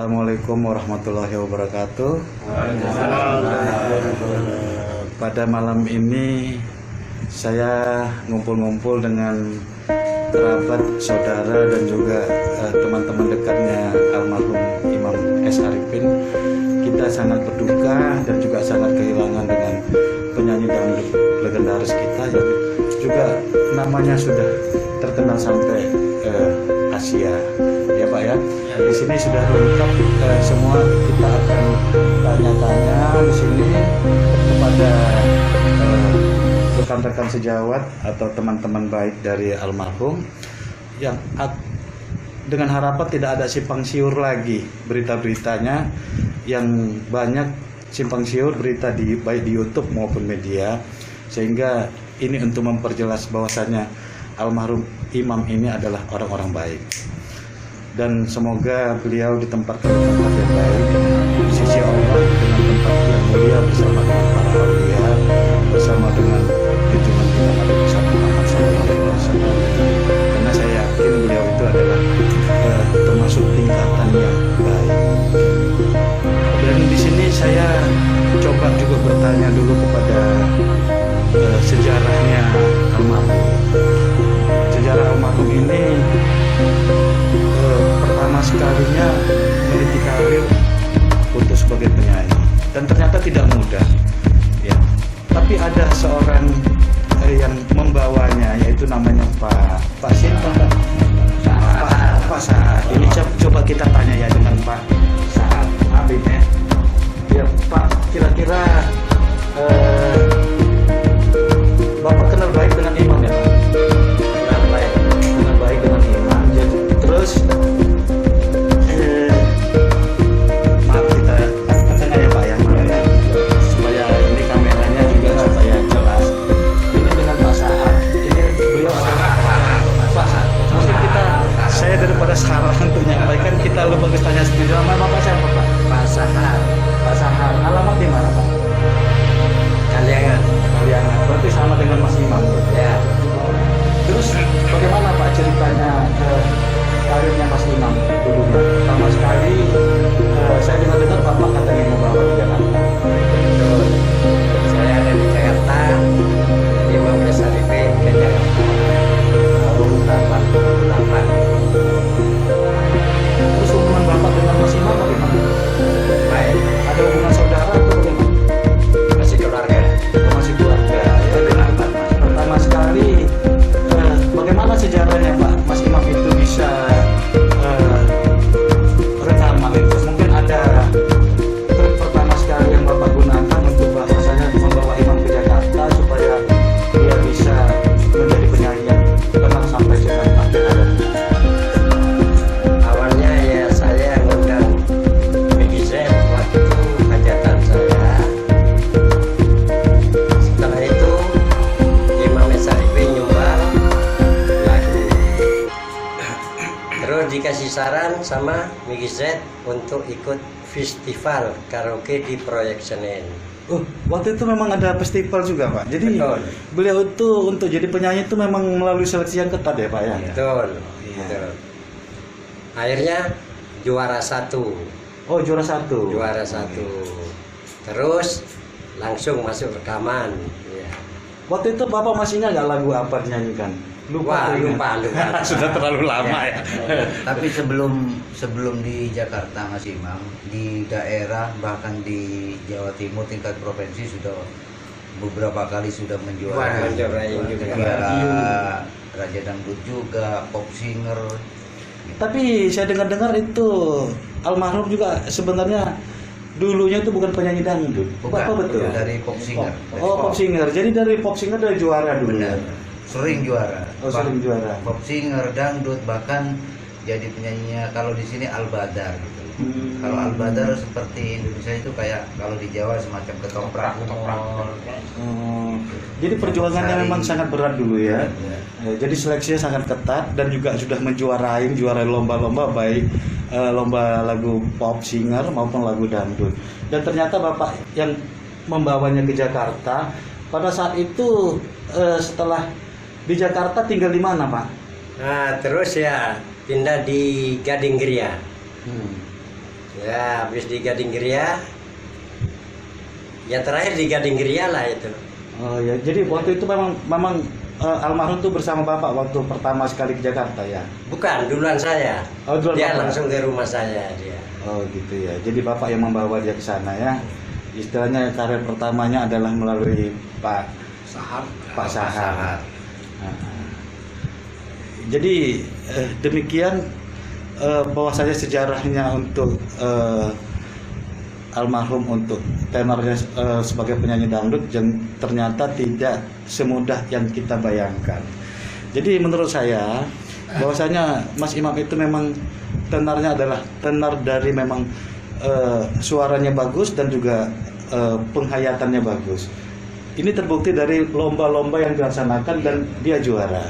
Assalamualaikum warahmatullahi wabarakatuh. Pada malam ini saya ngumpul-ngumpul dengan kerabat, saudara dan juga teman-teman dekatnya almarhum Imam S. Arifin. Kita sangat berduka dan juga sangat kehilangan dengan penyanyi dangdut legendaris kita yang juga namanya sudah terkenal sampai Asia, ya Pak ya. Di sini sudah lengkap semua. Kita akan tanya-tanya di sini kepada rekan-rekan sejawat atau teman-teman baik dari almarhum yang dengan harapan tidak ada simpang siur lagi berita-beritanya yang banyak simpang siur berita baik di YouTube maupun media, sehingga ini untuk memperjelas bahwasannya almarhum Imam ini adalah orang-orang baik. Dan semoga beliau ditempatkan di tempat yang baik di sisi Allah dengan tempat yang mulia bersama dengan para aulia, bersama dengan junjungan kita Nabi Muhammad SAW. Karena saya yakin beliau itu adalah termasuk tingkatan yang baik. Dan di sini saya coba juga bertanya dulu kepada sejarahnya almarhum. Sejarah almarhum ini pertama sekalinya meniti karir untuk sebagai penyanyi, dan ternyata tidak mudah ya. Tapi ada seorang yang membawanya, yaitu namanya Pak Saad. Ini coba kita tanya ya dengan Pak Saad Abid ya. Ya Pak, kira-kira Bapak kenal baik dengan Imam ya Pak? Kenal baik dengan Imam. Jadi terus maaf kita tengah ya Pak ya, supaya ini kameranya juga supaya jelas. Ini dengan Pak Saad. Ini beliau Pak Saad. Mungkin saya daripada sekarang untuk menyampaikan, kita lupa tanya sendiri. Nama Bapak siapa Pak? Pak Sahar. Pak Sahar. Alamat di mana Pak? Kaliangan. Berarti sama dengan Mas Imam Ya. Terus bagaimana Pak ceritanya karirnya Mas Imam dulunya? Pertama sekali saya dengar Bapak katanya membawa ke Jakarta. Betul. Saya ada di Jakarta. Imam S. Arifin ke Jakarta tahun 88. Terus hubungan Bapak dengan Mas Imam bagaimana? Baik. Ada hubungan saudara atau bagaimana? Masih keluarga. Masih keluarga ya. Pertama sekali bagaimana sejarahnya Pak Mas Imam itu bisa rekaman itu? Mungkin ada trik pertama sekali yang Bapak gunakan untuk bahasanya membawa Imam ke Jakarta supaya dia bisa menjadi penyanyi yang tenang sampai dengan akhir hayat. Awalnya ya saya ngundang Miki Z waktu hajatan saya. Setelah itu Imam S. Arifin nyumbang lagu. Terus dikasih saran sama Miki Z untuk ikut festival karaoke di Proyek Senen. Waktu itu memang ada festival juga Pak. Jadi Betul. beliau itu untuk jadi penyanyi itu memang melalui seleksi yang ketat ya Pak ya. Betul. Iya. Betul. Akhirnya juara 1. Oh juara 1. Juara 1. Terus langsung masuk rekaman. Ya. Waktu itu Bapak masih ingat nggak lagu apa dinyanyikan? Wah, atau ingat? lupa. Sudah terlalu lama ya. Tapi sebelum di Jakarta Mas Imam, di daerah bahkan di Jawa Timur tingkat provinsi sudah beberapa kali sudah Wah, menjuarai menjuarai juga. juara Raja Dangdut juga, pop singer. Tapi saya dengar-dengar itu almarhum juga sebenarnya dulunya itu bukan penyanyi dangdut. Bukan, Apa betul? dari pop singer. Dari Pop singer. Jadi dari pop singer dari juara dulu. Benar. Sering juara. Oh, sering juara. Pop singer, dangdut, bahkan jadi penyanyinya kalau di sini Al-Badar gitu. Kalau Al-Badar seperti Indonesia itu kayak kalau di Jawa semacam ketoprak. Jadi perjuangannya Sari. memang sangat berat dulu ya. Ya. Jadi seleksinya sangat ketat dan juga sudah juara lomba-lomba baik lomba lagu pop singer maupun lagu dangdut. Dan ternyata Bapak yang membawanya ke Jakarta pada saat itu setelah di Jakarta tinggal di mana Pak? Nah, terus ya pindah di Gading Gria. Ya, habis di Gading Gria. Yang terakhir di Gading Gria lah itu. Oh ya, jadi waktu itu memang almarhum tuh bersama bapak waktu pertama sekali ke Jakarta ya? Bukan, duluan saya. Oh, duluan Dia bapak. langsung ke rumah saya dia. Oh gitu ya. Jadi bapak yang membawa dia ke sana ya. Istilahnya karir pertamanya adalah melalui Pak Sahar. Nah, jadi demikian bahwasanya sejarahnya untuk almarhum untuk tenornya sebagai penyanyi dangdut ternyata tidak semudah yang kita bayangkan. Jadi menurut saya bahwasanya Mas Imam itu memang tenornya adalah tenor dari memang suaranya bagus dan juga penghayatannya bagus. Ini terbukti dari lomba-lomba yang dilaksanakan dan dia juara.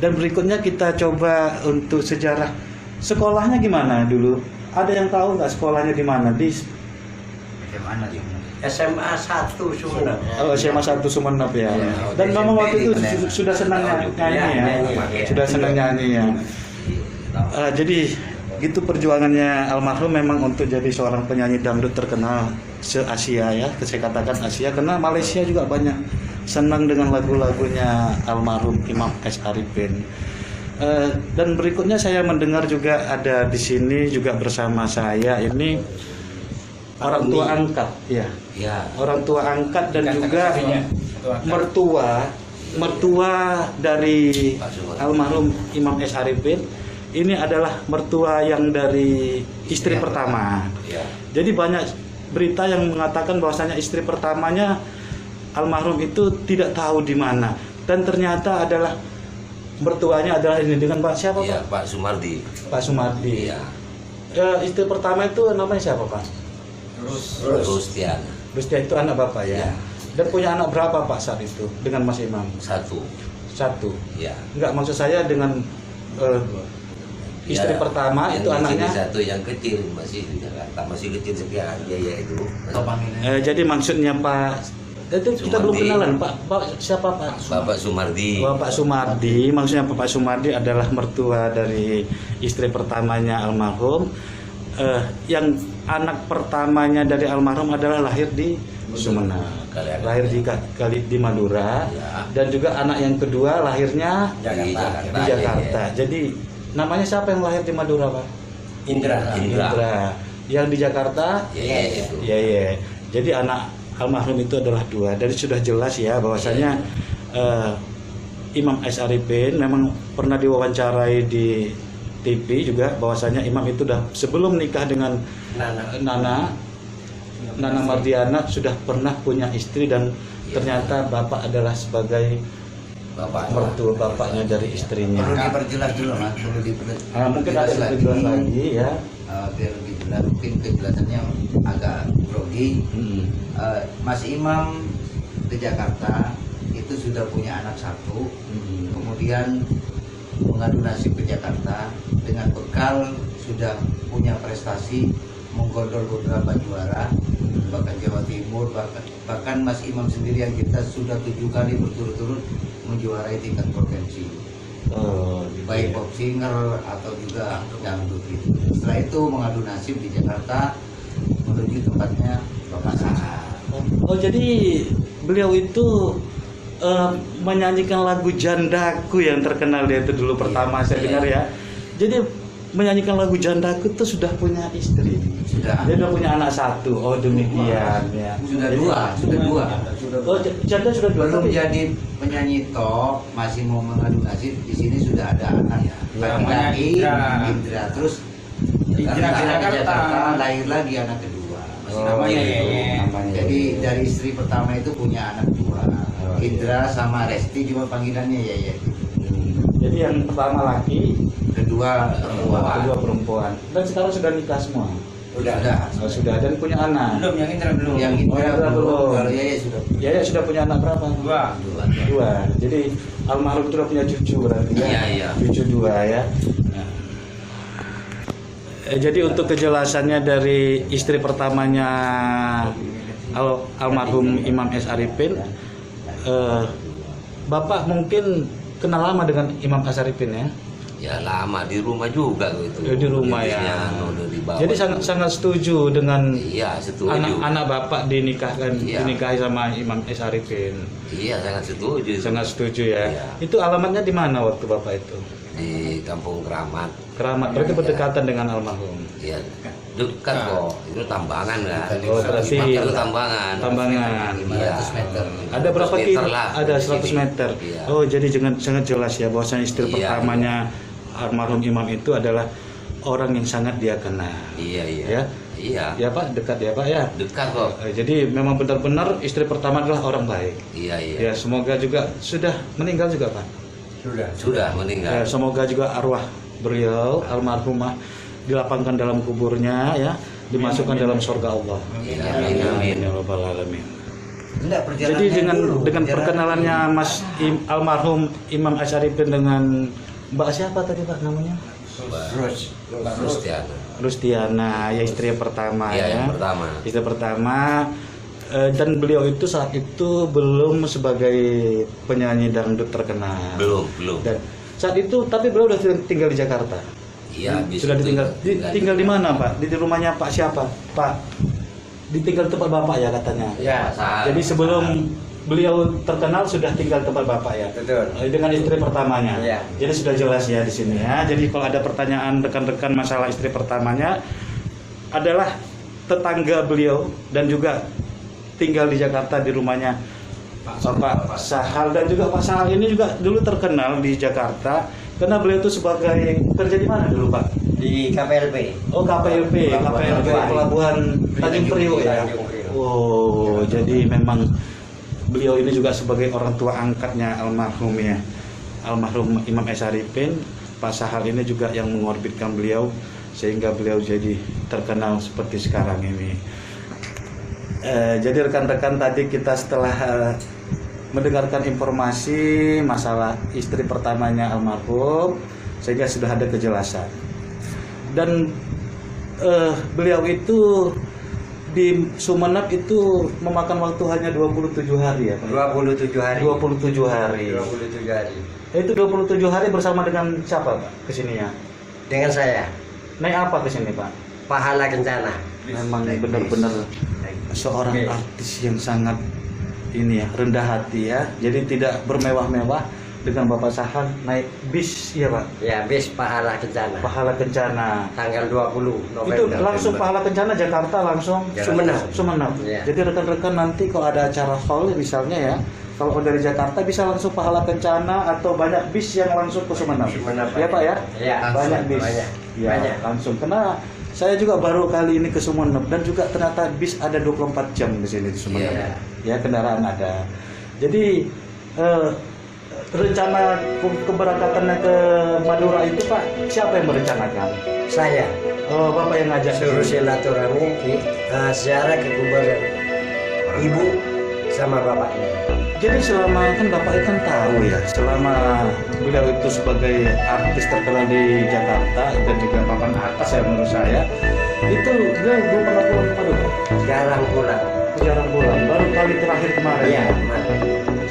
Dan berikutnya kita coba untuk sejarah sekolahnya gimana dulu. Ada yang tahu nggak sekolahnya di mana? Di SMA 1 Sumeneb. Oh, SMA 1 Sumeneb ya. Dan memang waktu itu sudah senang nyanyi ya. Sudah senang nyanyi ya. Jadi gitu perjuangannya almarhum memang untuk jadi seorang penyanyi dangdut terkenal se-Asia ya. Saya katakan Asia karena Malaysia juga banyak senang dengan lagu-lagunya almarhum Imam S. Arifin. Dan berikutnya saya mendengar juga ada di sini juga bersama saya ini orang tua angkat ya. Orang tua angkat dan juga mertua dari almarhum Imam S. Arifin. Ini adalah mertua yang dari istri pertama. Jadi banyak berita yang mengatakan bahwasanya istri pertamanya almarhum itu tidak tahu di mana dan ternyata adalah mertuanya adalah ini dengan Pak siapa Pak? Pak Sumardi. Pak Sumardi. Iya. Istri pertama itu namanya siapa Pak? Rustiana. Rustiana itu anak Bapak ya. Iya. Dan punya anak berapa Pak saat itu dengan Mas Imam? Satu. Ya. Enggak maksud saya dengan istri pertama itu anaknya satu yang kecil masih di Jakarta, masih kecil sekian dia itu. jadi maksudnya Pak itu kita belum kenalan Pak siapa Pak? Bapak Sumardi. Bapak Sumardi, maksudnya Bapak Sumardi adalah mertua dari istri pertamanya almarhum. Yang anak pertamanya dari almarhum adalah lahir di Sumeneb, lahir di Madura, dan juga anak yang kedua lahirnya di Jakarta. Jadi namanya siapa yang lahir di Madura Pak? Indra. Yang di Jakarta? Ya. Jadi anak almarhum itu adalah dua. Dari sudah jelas ya bahwasanya Imam S. Arifin memang pernah diwawancarai di TV juga bahwasanya Imam itu sudah sebelum nikah dengan Nana Mardiana sudah pernah punya istri dan ternyata bapak adalah sebagai mertua bapaknya dari istrinya. Perlu diperjelas dulu Mas, Mungkin ada lebih jelas lagi ya. Biar lebih jelas, mungkin kejelasannya agak grogi. Mas Imam ke Jakarta itu sudah punya anak satu, kemudian mengadu nasib ke Jakarta dengan bekal sudah punya prestasi menggondol beberapa juara, bahkan Jawa Timur, bahkan Mas Imam sendiri yang kita sudah 7 kali berturut-turut menjuarai tingkat provinsi. Baik pop singer atau juga dangdut itu. Setelah itu mengadu nasib di Jakarta menuju tempatnya Bapak Sahar. Oh jadi beliau itu menyanyikan lagu Jandaku yang terkenal dia itu dulu pertama saya dengar ya. Jadi menyanyikan lagu Jandaku itu sudah punya istri. Sudah. Dia sudah punya anak satu. Oh demikian ya. Sudah dua. Oh Janda sudah dua. Belum jadi penyanyi top, masih mau mengadu nasib. Di sini sudah ada anak laki-laki, Indra. Terus Indra di Jakarta lahir lagi anak kedua. Jadi dari istri pertama itu punya anak dua. Indra sama Resti cuma panggilannya ya. Jadi yang pertama laki, kedua perempuan. Dan sekarang sudah nikah semua. Sudah dan punya anak. Belum, yang Indra belum. Yang Indra belum. Kalau Yaya sudah. Yaya sudah punya anak berapa? Dua. Jadi almarhum sudah punya cucu berarti ya. Iya. Cucu dua ya. Jadi untuk kejelasannya dari istri pertamanya almarhum Imam S. Arifin, Bapak mungkin kenal lama dengan Imam S. Arifin ya? Ya lama di rumah juga gitu. Di rumah ya. Udah dibawa Jadi juga. sangat setuju dengan Iya setuju. anak bapak Iya. dinikahi sama Imam S. Arifin. Iya sangat setuju. Sangat setuju ya. Iya. Itu alamatnya di mana waktu bapak itu? Di Kampung Keramat. Keramat. Berarti berdekatan dengan almarhum. Iya dekat kok. Itu tambangan kan. Oh, berarti itu tambangan. Tambangan. 500 meter. Ada berapa 100 kilo? meter lah Ada dari 100 sini. meter. Iya. Oh, jadi sangat jelas ya bahwasanya istri Iya, pertamanya almarhum Imam itu adalah orang yang sangat dia kenal. Iya iya. Ya. Iya. Ya Pak, dekat ya Pak ya. Dekat kok. Jadi memang benar-benar istri pertama adalah orang baik. Iya iya. Ya, semoga juga sudah meninggal juga Pak. Sudah Ya, meninggal. semoga juga arwah beliau almarhumah dilapangkan dalam kuburnya ya, dimasukkan dalam surga Allah. Iya, amin. Ya Rabbal alamin. Enggak, perjalanannya Jadi dengan dulu, perjalanan perkenalannya dulu. Mas almarhum Imam S. Arifin dengan Mbak siapa tadi Pak namanya? Rustiana. Rustiana, ya istri yang pertama Iya ya. yang pertama. Istri pertama, dan beliau itu saat itu belum sebagai penyanyi dangdut terkenal. Belum. Dan saat itu tapi beliau sudah tinggal di Jakarta. Iya, habis Sudah itu tinggal di mana Pak? Di rumahnya Pak siapa? Pak ditinggal tempat Bapak ya katanya. Ya, Jadi sebelum beliau terkenal sudah tinggal tempat Bapak ya. betul. Dengan istri pertamanya. Iya. Jadi sudah jelas ya di sini ya. Jadi kalau ada pertanyaan rekan-rekan masalah istri pertamanya adalah tetangga beliau dan juga tinggal di Jakarta di rumahnya Pak Sahal, dan juga Pak Sahal ini juga dulu terkenal di Jakarta karena beliau itu sebagai kerja di mana dulu Pak? Di KPLP. Oh KPLP Pelabuhan Tanjung Priok ya. Tanjung Priok. Oh jadi memang beliau ini juga sebagai orang tua angkatnya almarhum ya, almarhum Imam S. Arifin. Pak Sahal ini juga yang mengorbitkan beliau sehingga beliau jadi terkenal seperti sekarang ini. Jadi rekan-rekan tadi kita setelah mendengarkan informasi masalah istri pertamanya almarhum sehingga sudah ada kejelasan. Dan beliau itu di Sumeneb itu memakan waktu hanya 27 hari ya Pak? 27 hari. 27 hari. 27 hari. Itu 27 hari bersama dengan siapa Pak kesininya? Dengan saya, Naik apa kesini Pak? Pahala Kencana. Memang benar-benar seorang artis yang sangat ini ya, rendah hati ya. Jadi tidak bermewah-mewah, dengan Bapak Sahal naik bis ya Pak. Ya, bis Pahala Kencana. Pahala Kencana. Tanggal 20 November. Itu langsung Pahala Kencana Jakarta langsung Sumeneb. Sumeneb. Ya. Jadi rekan-rekan nanti kalau ada acara hall misalnya ya, kalau dari Jakarta bisa langsung Pahala Kencana atau banyak bis yang langsung ke Sumeneb. Sumeneb, Ya Pak ya? Ya, Banyak bis. banyak. Ya, Banyak. langsung. Karena saya juga baru kali ini ke Sumeneb dan juga ternyata bis ada 24 jam di sini di Sumeneb. Iya. Ya, kendaraan ada. Jadi rencana keberangkatannya ke Madura itu Pak, siapa yang merencanakan? Saya Oh, Bapak yang ngajak. suruh silaturahmi ziarah ke kuburan ibu sama bapaknya. Jadi selama kan Bapak kan tahu ya, selama beliau itu sebagai artis terkenal di Jakarta dan juga papan atas ya menurut saya, itu beliau belum pernah pulang ke Madura. Jarang pulang. Jarang pulang, baru kali terakhir kemarin. Iya, kemarin.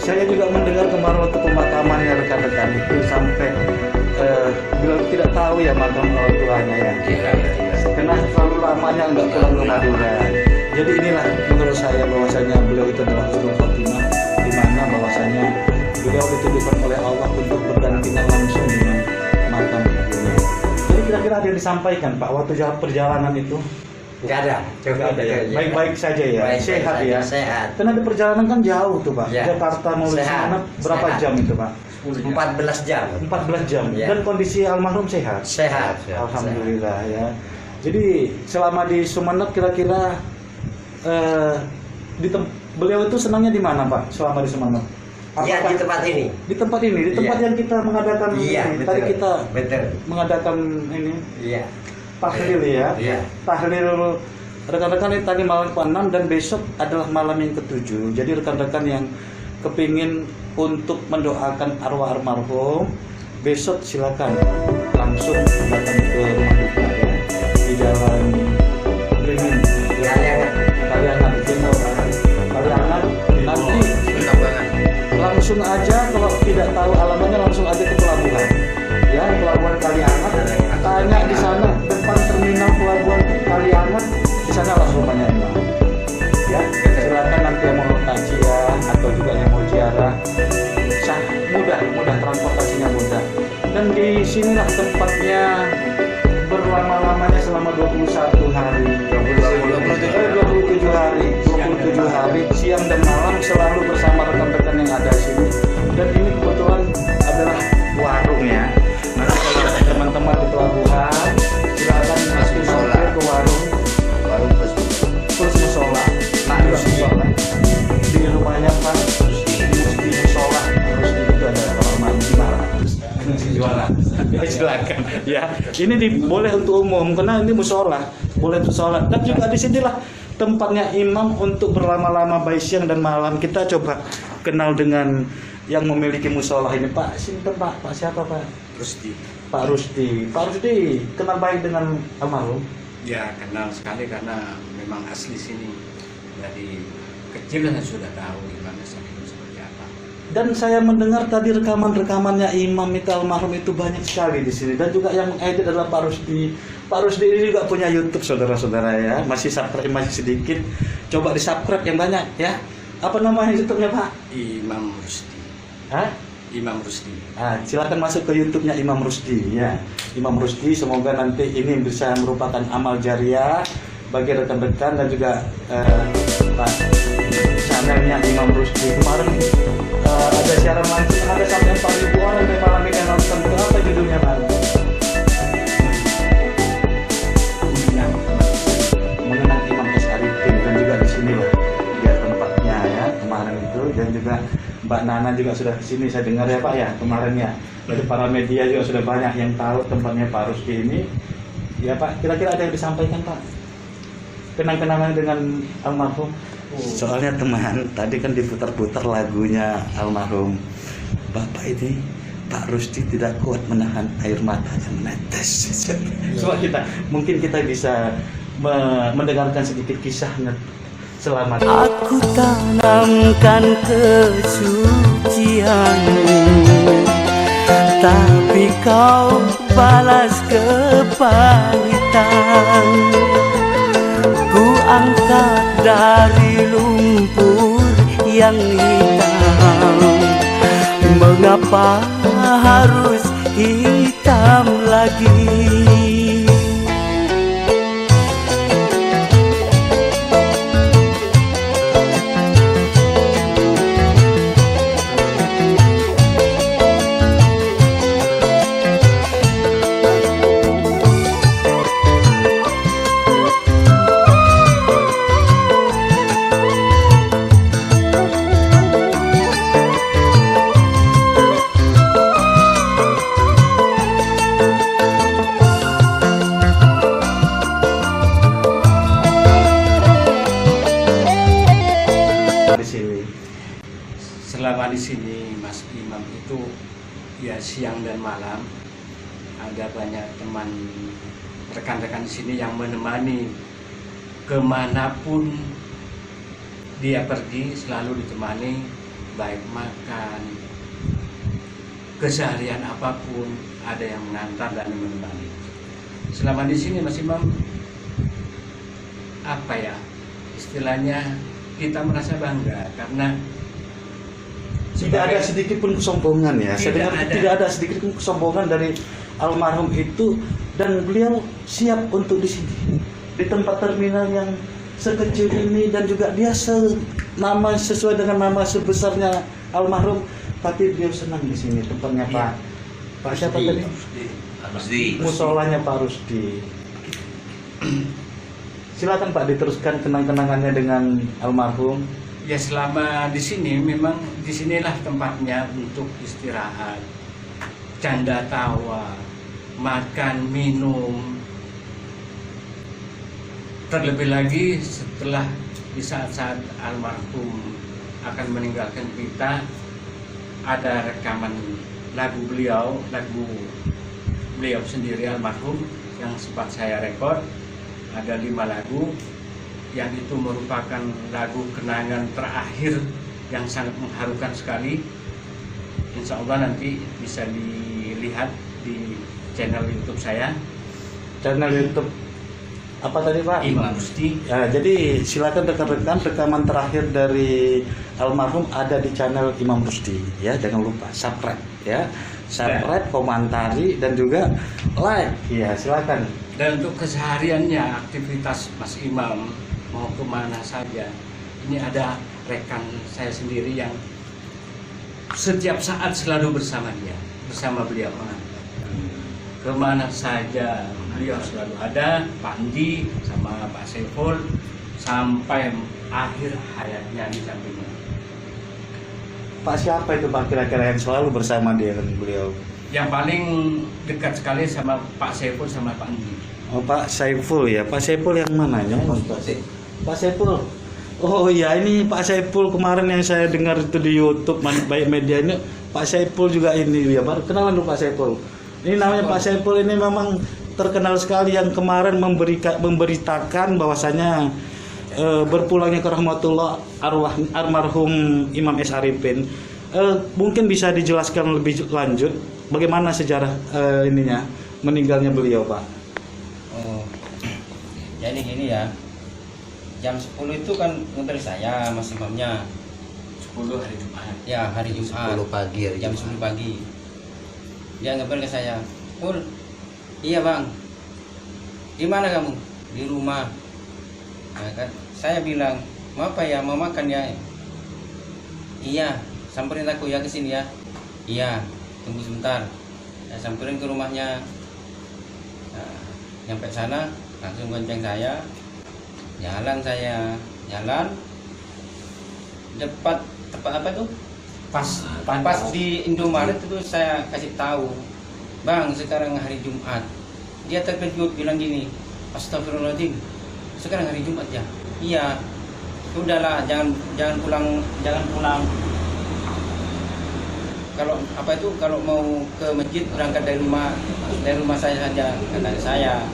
Saya juga mendengar kemarin waktu pemakamannya rekan-rekan itu sampai beliau tidak tahu ya makam orang tuanya ya. Karena terlalu lamanya nggak pulang ke Madura. Jadi inilah menurut saya bahwasanya beliau itu adalah husnul khotimah, di mana bahwasanya beliau ditujukan oleh Allah untuk berdampingan langsung dengan makam ibunya. Jadi kira-kira ada yang disampaikan Pak waktu jalan perjalanan itu? Nggak ada. Nggak ada ya. Baik-baik saja ya. Baik-baik Sehat saja, ya. sehat. Karena di perjalanan kan jauh tuh Pak. Ya. Jakarta mau ke Sehat. sana berapa Sehat. jam itu Pak? 14 jam. 14 jam. Ya. Dan kondisi almarhum sehat. Sehat. Alhamdulillah ya. Jadi selama di Sumeneb kira-kira beliau itu senangnya di mana Pak? Selama di Sumeneb? Ya, di tempat ini. Di tempat ini, di tempat Iya. yang kita mengadakan Iya, ini. betul. Tadi kita Betul. mengadakan ini Iya. tahlil ya. Iya. Tahlil rekan-rekan ini tadi malam ke-6 dan besok adalah malam yang ke-7. Jadi rekan-rekan yang kepingin untuk mendoakan arwah almarhum, besok silakan langsung datang ke rumah duka ya, di Jalan Beringin, Kaliangan, Timur, Kaliangan. Nanti langsung aja kalau tidak tahu alamatnya langsung aja ke pelabuhan. Ya, pelabuhan sana lah rumahnya Imam. Ya, silakan nanti yang mau takziah atau juga yang mau ziarah, mudah transportasinya mudah. Dan di sinilah tempatnya berlama-lamanya selama 21 hari. 27 hari siang dan malam selalu bersama rekan-rekan yang ada di sini. Dan ini kebetulan adalah warung ya. Nanti kalau teman-teman di pelabuhan silakan masuk ke warung plus musola. Nah, musola di rumahnya Pak di musola terus itu ada kamar mandi gimana? Jualan. Silakan ya. Ini boleh untuk umum karena ini musola, boleh untuk sholat. Dan juga di sinilah tempatnya imam untuk berlama-lama baik siang dan malam. Kita coba kenal dengan yang memiliki musola ini, Pak. Sinten Pak? Pak siapa Pak? Rusdi. Pak Rusdi. Pak Rusdi kenal baik dengan almarhum? Ya kenal sekali karena memang asli sini. Dari kecil saya sudah tahu Imam Hasan itu seperti apa. Dan saya mendengar tadi rekaman-rekamannya imam itu almarhum itu banyak sekali di sini. Dan juga yang edit adalah Pak Rusdi. Pak Rusdi ini juga punya YouTube saudara-saudara ya. Masih subscribe masih sedikit. Coba di subscribe yang banyak ya. Apa namanya YouTube-nya Pak? Imam Rusdi. Hah? Imam Rusdi. Silakan masuk ke YouTube-nya Imam Rusdi ya. Imam Rusdi, semoga nanti ini bisa merupakan amal jariah bagi rekan-rekan dan juga Pak channelnya Imam Rusdi. Kemarin ada siaran langsung ada sampai 4.000 orang di malam ini yang nonton. Itu apa judulnya Pak? Mengenang Imam Syarifin. Dan juga di sinilah dia tempatnya ya kemarin itu. Dan juga Mbak Nana juga sudah kesini saya dengar ya Pak ya kemarin ya. Dari para media juga sudah banyak yang tahu tempatnya Pak Rusdi ini. Ya Pak, kira-kira ada yang disampaikan Pak? Kenang-kenangan dengan almarhum. Soalnya teman, tadi kan diputar-putar lagunya almarhum. Bapak ini Pak Rusdi tidak kuat menahan air mata yang menetes. Coba mungkin kita bisa mendengarkan sedikit kisahnya. Selamat. Aku tanamkan kesucianmu, tapi kau balas kepahitan. Ku angkat dari lumpur yang hitam. Mengapa harus hitam lagi? Selama di sini Mas Imam itu ya siang dan malam ada banyak teman rekan-rekan di sini yang menemani kemanapun dia pergi, selalu ditemani baik makan keseharian apapun ada yang mengantar dan menemani. Selama di sini Mas Imam apa ya istilahnya kita merasa bangga karena tidak ada sedikit pun kesombongan ya. Saya dengar ada. tidak ada sedikit pun kesombongan dari almarhum itu dan beliau siap untuk di sini di tempat terminal yang sekecil ini dan juga dia nama sesuai dengan nama sebesarnya almarhum tapi beliau senang di sini tempatnya Pak. Pak siapa tadi? Rusdi. Musolanya Pak Rusdi. Silakan Pak diteruskan kenang-kenangannya dengan almarhum. Ya selama di sini memang disinilah tempatnya untuk istirahat, canda tawa, makan, minum. Terlebih lagi setelah di saat-saat almarhum akan meninggalkan kita, ada rekaman lagu beliau sendiri almarhum yang sempat saya rekod. Ada 5 lagu yang itu merupakan lagu kenangan terakhir yang sangat mengharukan sekali. Insya Allah nanti bisa dilihat di channel YouTube saya. Channel YouTube Apa tadi Pak? Imam Rusdi. Ya, jadi silakan rekan-rekan rekaman terakhir dari almarhum ada di channel Imam Rusdi ya, jangan lupa subscribe ya. Subscribe, komentari dan juga like. Ya, silakan. Dan untuk kesehariannya aktivitas Mas Imam mau kemana saja, ini ada rekan saya sendiri yang setiap saat selalu bersama beliau. Kemana saja beliau selalu ada, Pak Andi sama Pak Saiful sampai akhir hayatnya di sampingnya. Pak siapa itu Pak kira-kira yang selalu bersama dengan beliau? Yang paling dekat sekali sama Pak Saiful sama Pak Andi. Oh Pak Saiful ya, Pak Saiful yang mananya? Pak Saiful. Oh iya, ini Pak Saiful kemarin yang saya dengar itu di YouTube Baik Media ini, Pak Saiful juga ini ya, baru kenalan dulu Pak Saiful. Ini namanya Pak Saiful, ini memang terkenal sekali yang kemarin memberitakan bahwasanya berpulangnya ke rahmatullah arwah almarhum Imam S. Arifin. Mungkin bisa dijelaskan lebih lanjut bagaimana sejarah ininya meninggalnya beliau Pak. Oh, jadi gini ya, jam 10 itu kan nganter saya Mas Imamnya 10 hari Jumat. ya hari Jumat 10 pagi hari jam Jumat. 10 pagi dia ngabarin ke saya, Pul, iya bang, di mana kamu? Di rumah. Nah, kan saya bilang, mau apa ya, mau makan ya? Iya, samperin aku ya ke sini ya. Iya, tunggu sebentar. Saya samperin ke rumahnya. Nah, nyampe sana langsung gonceng saya, jalan tepat apa tuh? Pas di Indomaret itu saya kasih tahu, Bang, sekarang hari Jumat. Dia terkejut bilang gini, Astagfirullahaladzim, sekarang hari Jumat ya? Iya. Udahlah, jangan pulang. Kalau mau ke masjid berangkat dari rumah saya saja, kata saya.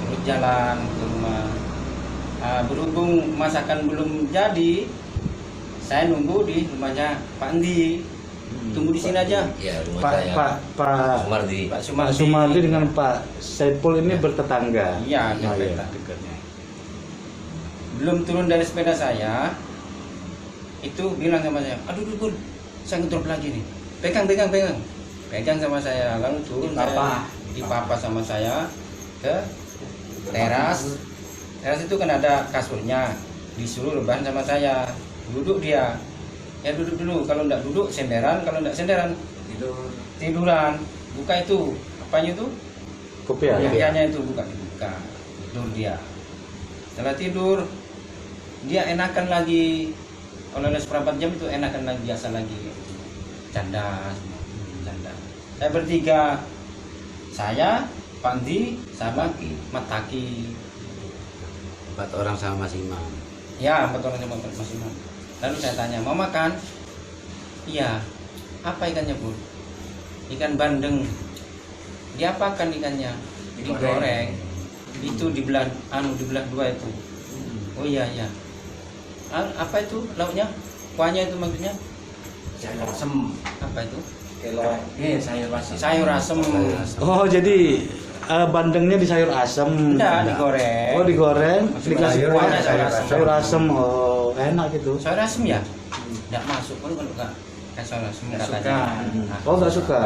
Terus jalan ke rumah. Berhubung masakan belum jadi, saya nunggu di rumahnya Pak Andi. Tunggu di sini aja. Ya, rumah saya. Pak Sumardi. Pak Pak Sumardi dengan Pak Saiful ini bertetangga. Iya, Oh, iya. dekatnya. Belum turun dari sepeda saya, itu bilang sama saya, aduh Pul, saya ngedrop lagi nih. Pegang sama saya, lalu turun saya dipapa sama saya ke teras. Teras itu kan ada kasurnya, disuruh rebahan sama saya. Duduk dia, ya duduk dulu. Kalau enggak duduk senderan, kalau enggak senderan tiduran. Buka itu apanya itu? Kopiah. Kopiahnya itu dibuka. Tidur dia. Setelah tidur, dia enakan lagi. Kalau ada seperempat jam itu enakan lagi, biasa lagi. Canda. Saya bertiga, saya, Pandi, sama Mataki. 4 orang sama Mas Imam. Ya, 4 orang sama Mas Imam. Lalu saya tanya, mau makan? Iya. Apa ikannya, Bu? Ikan bandeng. Diapakan ikannya? Digoreng. Itu dibelah dua itu. Oh iya. Apa itu lauknya? Kuahnya itu maksudnya? Sayur asem. Apa itu? Sayur asem. Oh, jadi bandengnya di sayur asem. Enggak, digoreng. Oh, digoreng, dikasih kuah Kuahnya sayur asem. Oh, enak gitu. Sayur asem ya? Enggak masuk kan enggak. Kan sayur asem Nggak katanya. suka. Oh, nggak suka.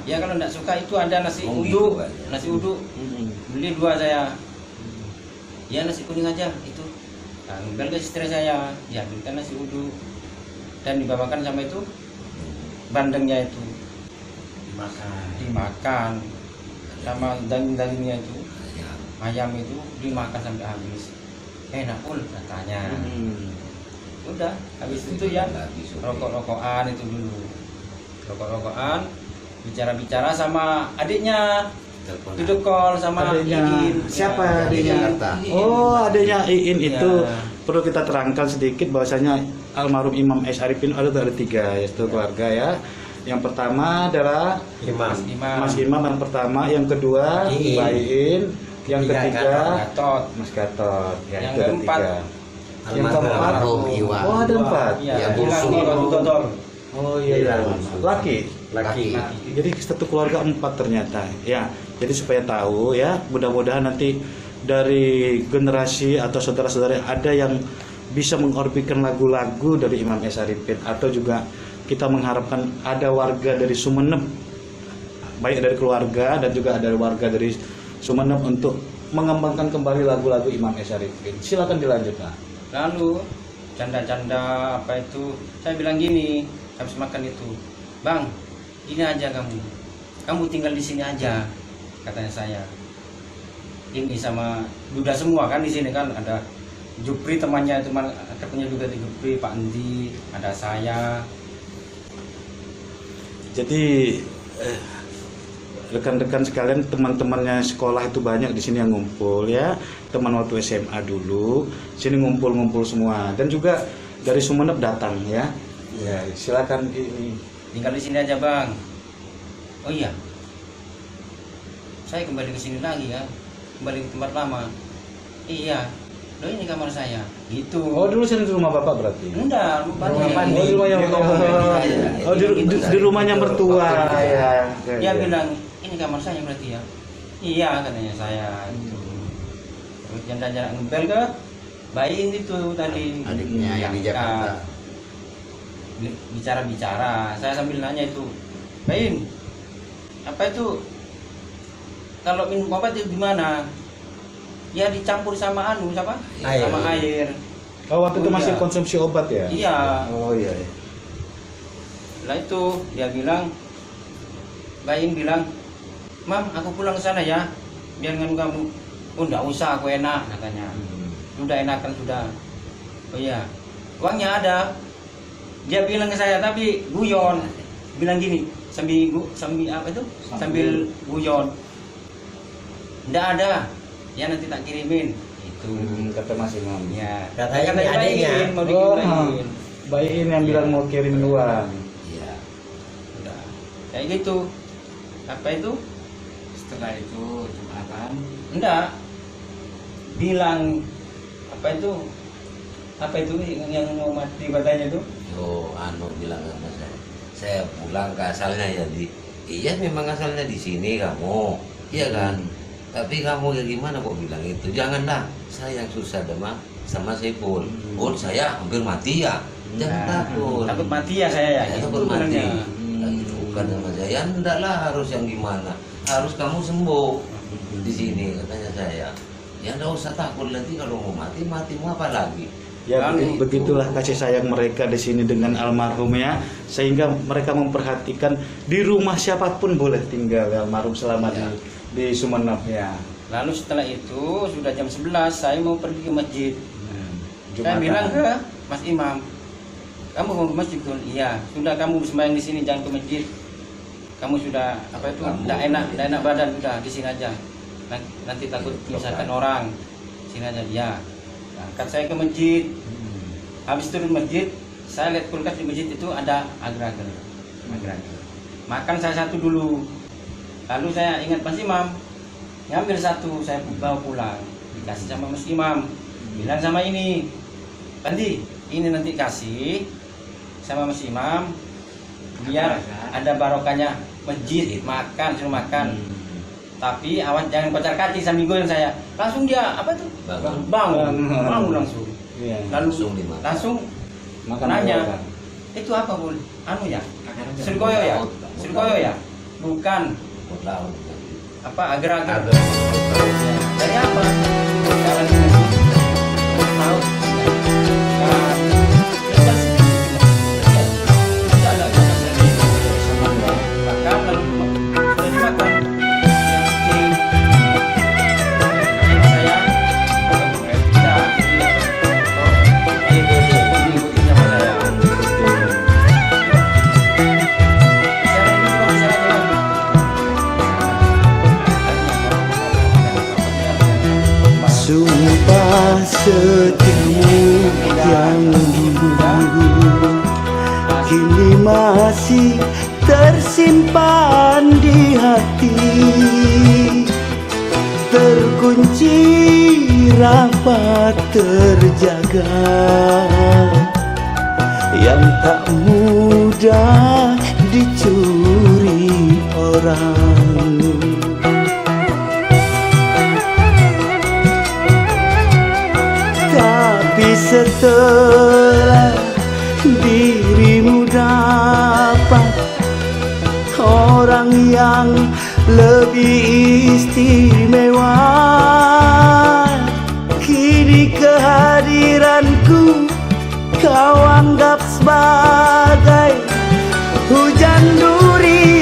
Ya kalau enggak suka itu ada nasi uduk. Beli 2 saya. Ya nasi kuning aja itu. Nah, ambil ke istri saya, ya belikan nasi uduk. Dan dibawakan sama itu bandengnya itu. Dimakan. Sama daging-dagingnya itu. Ayam itu dimakan sampai habis. Enak pun katanya. Udah, habis itu ya rokok-rokokan itu dulu. Rokok-rokokan, bicara-bicara sama adiknya. Video call sama Adiknya Iin. siapa adiknya? Jakarta. Oh, adiknya Iin itu Ya. perlu kita terangkan sedikit bahwasanya almarhum Imam S. Arifin ada 3 yaitu keluarga ya. Yang pertama adalah Mas Imam yang pertama, yang kedua Iin. Mbak Iin, yang ketiga Gatot. Mas Gatot. Ya, Yang itu ada keempat, 3. Yang keempat Almarhum Iwan. Oh, ada 4. Ya, Yang bungsu. Oh iya, iya. Laki. Laki. Jadi satu keluarga 4 ternyata. Ya, Jadi supaya tahu ya, mudah-mudahan nanti dari generasi atau saudara-saudara ada yang bisa mengorbitkan lagu-lagu dari Imam S. Arifin, atau juga kita mengharapkan ada warga dari Sumeneb, baik dari keluarga dan juga ada warga dari Sumeneb untuk mengembangkan kembali lagu-lagu Imam S. Arifin. Silakan dilanjutkan. Lalu canda-canda apa itu, saya bilang gini habis makan itu, bang ini aja kamu tinggal di sini aja, katanya saya. Ini sama Duda semua kan di sini kan, ada Jupri temannya, katanya juga di Jupri, Pak Andi, ada saya. Jadi rekan-rekan sekalian, teman-temannya sekolah itu banyak di sini yang ngumpul ya, teman waktu SMA dulu, sini ngumpul-ngumpul semua, dan juga dari Sumeneb datang ya. Ya, silakan ini. Tinggal di sini aja bang. Oh iya, saya kembali ke sini lagi kan, kembali ke tempat lama. Iya, loh ini kamar saya. Gitu. Oh dulu sini di rumah bapak berarti? Enggak, Oh, di rumahnya mertua. Oh, di rumahnya mertua. Ya. Dia bilang ini kamar saya berarti ya. Iya katanya saya. Itu. Terus jalan-jalan ngempel ke Bayin itu tadi. Adiknya yang di Jakarta. Bicara-bicara, saya sambil nanya itu, Bayin, apa itu kalau minum obat itu gimana? Ya dicampur sama siapa? Air. Sama air. Oh waktu itu Oh, masih iya. konsumsi obat ya? Iya. Oh iya. Lah itu dia bilang, Bayin bilang, Mam, aku pulang ke sana ya, biar dengan kamu. Oh enggak usah, aku enak katanya. Sudah enakan sudah. Oh iya, uangnya ada. Dia bilang ke saya tapi guyon, bilang gini, sambil apa itu? Sambil guyon. Enggak ada. Ya nanti tak kirimin. Itu. Kata Mas Imam. Ya. Katanya Katanya adiknya. Bayin, mau Oh, dikirimin. Bayin yang bilang mau kirim uang. Iya. Udah. Kayak gitu. Apa itu? Setelah itu Jumatan, Enggak. Bilang apa itu? Apa itu yang mau mati katanya itu? Yo, bilang sama saya pulang ke asalnya ya iya memang asalnya di sini kamu, iya kan? Tapi kamu ya gimana kok bilang itu? Janganlah, saya yang susah sama Saiful. Oh, saya hampir mati ya. Jangan takut. Takut mati ya saya ya. Saya Itu takut mati. bilangnya. Lagi bukan sama saya. Ya enggak lah, harus yang gimana? Harus kamu sembuh di sini katanya saya. Ya enggak usah takut, nanti kalau mau matimu apa lagi? Ya Kami begitulah kasih sayang mereka di sini dengan almarhum ya, sehingga mereka memperhatikan di rumah siapapun boleh tinggal ya, almarhum selama di Sumeneb ya. Lalu setelah itu sudah jam 11 saya mau pergi ke masjid. Saya Jumatan. bilang ke Mas Imam, kamu mau ke masjid? Iya. Sudah kamu sembahyang di sini, jangan ke masjid. Kamu sudah apa itu? Tidak enak badan, sudah di sini aja. Nanti takut misalkan orang. Sini aja dia. Angkat saya ke masjid. Habis turun masjid, saya lihat kulkas di masjid itu ada agar-agar. Makan saya satu dulu. Lalu saya ingat Mas Imam, ngambil satu, saya bawa pulang. Dikasih sama Mas Imam. Bilang sama ini, Bandi, ini nanti kasih sama Mas Imam, biar ada barokahnya masjid, makan, suruh makan. Tapi awas jangan kocar kacir sambil goyang saya. Langsung dia apa tuh? Bangun langsung. Iya. Lalu Langsung dimakan. langsung Makan nanya, barokah. itu apa Bul? Anu ya? Surikoyo ya? Surikoyo ya? Bukan. Laut. Apa agar-agar? Dari apa? Jalan di masjid. Tahu? Nah, tinggal sedikit. Ya, tidak ada makan sedikit. Makan lalu sudah dimakan. Saya Sumpah setimu yang dulu kini masih tersimpan di hati, terkunci rapat terjaga, yang tak mudah dicuri orang. setelah dirimu dapat orang yang lebih istimewa. Kini kehadiranku kau anggap sebagai hujan duri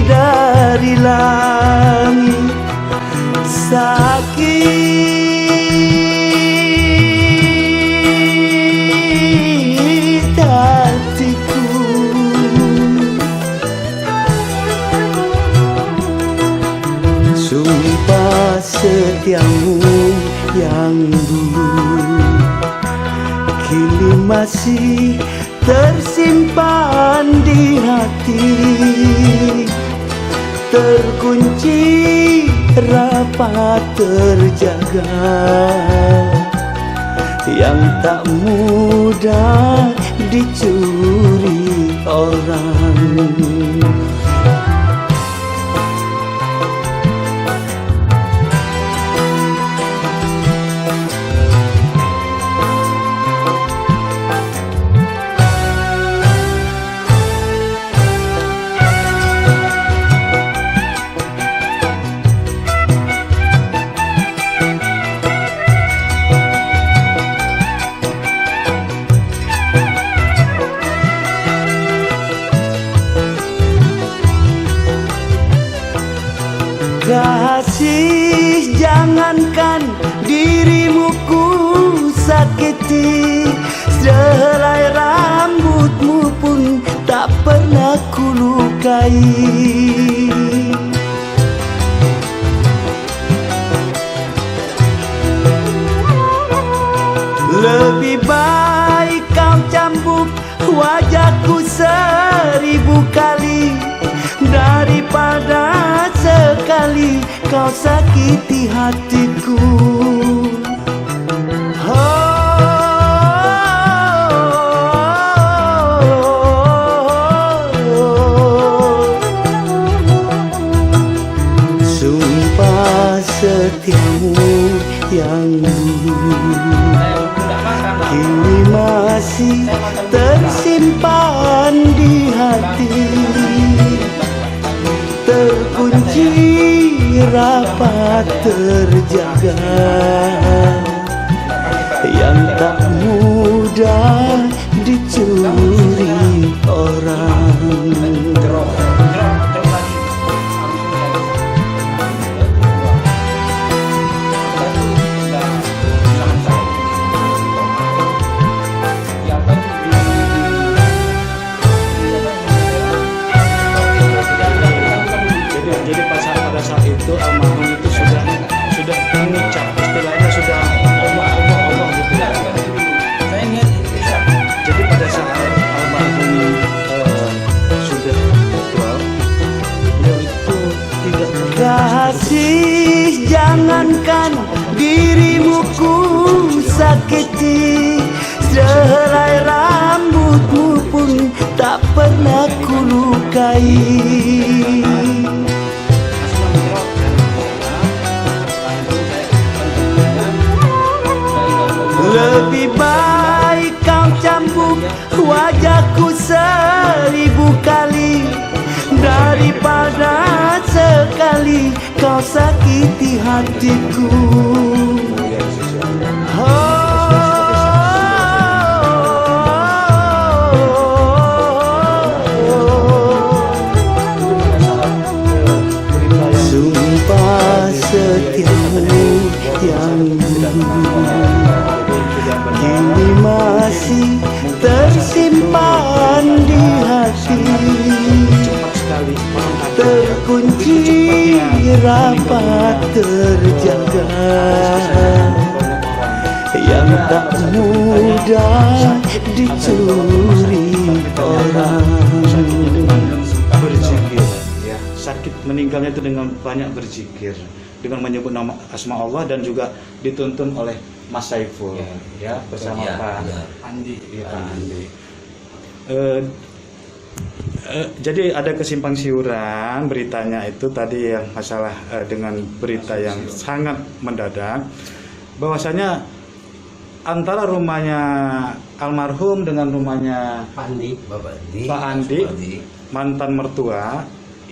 dari langit. Sakit hatiku, sumpah setiamu yang dulu kini masih tersimpan di hati, terkunci rapat terjaga, yang tak mudah dicuri orang. Kasih, jangankan dirimu ku sakiti, sehelai rambutmu pun tak pernah ku lukai. Lebih baik kau cambuk wajahku 1000 kali daripada sekali kau sakiti hatiku. Sumpah setiamu yang dulu kini masih tersimpan di hati, terkunci rapat terjaga, yang tak mudah dicuri orang. Jadi pada saat itu almarhum itu sudah mengucap, istilahnya sudah Allah gitu ya. Jadi pada saat almarhum sudah meninggal, beliau itu tidak Kasih, jangankan dirimu ku sakiti, sehelai rambutmu pun tak pernah ku lukai. Lebih baik kau cambuk wajahku 1000 kali daripada sekali kau sakiti hatiku. Sumpah setiamu yang dulu kini masih tersimpan di hati, terkunci rapat terjaga, yang tak mudah dicuri orang. berzikir ya. Sakit meninggalnya itu dengan banyak berzikir, dengan menyebut nama asma Allah, dan juga dituntun oleh Mas Saiful ya bersama Pak Andi. Ya, Pak Andi. Jadi ada kesimpang siuran beritanya itu tadi yang masalah dengan berita yang sangat mendadak, bahwasanya antara rumahnya almarhum dengan rumahnya Pandi. Bapak Di. Pak Andi, Seperti mantan mertua,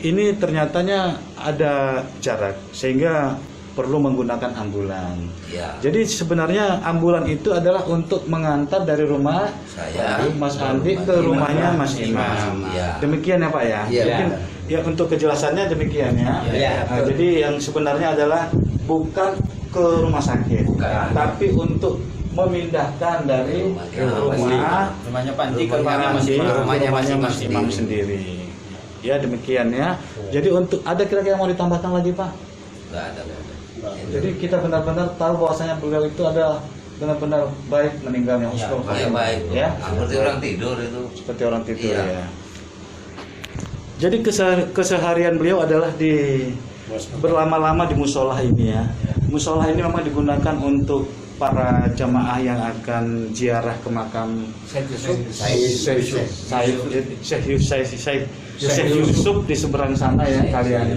ini ternyatanya ada jarak sehingga perlu menggunakan ambulan. ya Jadi sebenarnya ambulan itu adalah untuk mengantar dari rumah saya Mas Andi ke rumahnya Mas Imam. ya Demikian ya Pak ya. Iya, Mungkin benar. ya untuk kejelasannya demikian ya. Iya, Nah, jadi yang sebenarnya adalah bukan ke rumah sakit, Bukan. tapi untuk memindahkan dari rumah Rumahnya Panji ke rumahnya rumahnya Mas Imam. Rumahnya Mas Imam Imam sendiri. Ya demikian ya. Jadi untuk ada kira-kira mau ditambahkan lagi Pak? nggak ada. Jadi kita benar-benar tahu bahwasanya beliau itu ada benar-benar baik meninggalnya husnul khotimah. Baik-baik ya. seperti orang tidur itu. Seperti orang tidur Iya. ya. Jadi keseharian beliau adalah di berlama-lama di musola ini ya. Musola ini memang digunakan untuk para jamaah yang akan ziarah ke makam Syekh Yusuf di seberang sana ya kalian.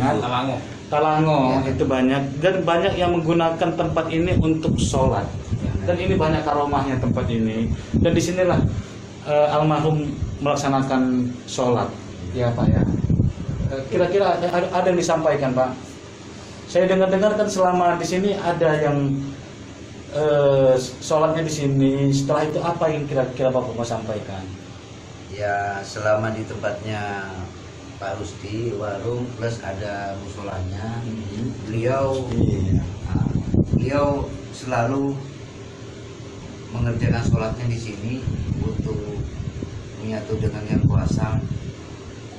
Talango itu banyak dan banyak yang menggunakan tempat ini untuk sholat dan ini banyak karomahnya tempat ini dan disinilah almarhum melaksanakan sholat ya Pak ya. Kira-kira ada yang disampaikan Pak? Saya dengar-dengar kan selama di sini ada yang sholatnya di sini. Setelah itu apa yang kira-kira Bapak mau sampaikan? Ya selama di tempatnya Pak Rusdi warung plus ada musolanya, beliau Iya. beliau selalu mengerjakan sholatnya di sini untuk menyatu dengan yang kuasa,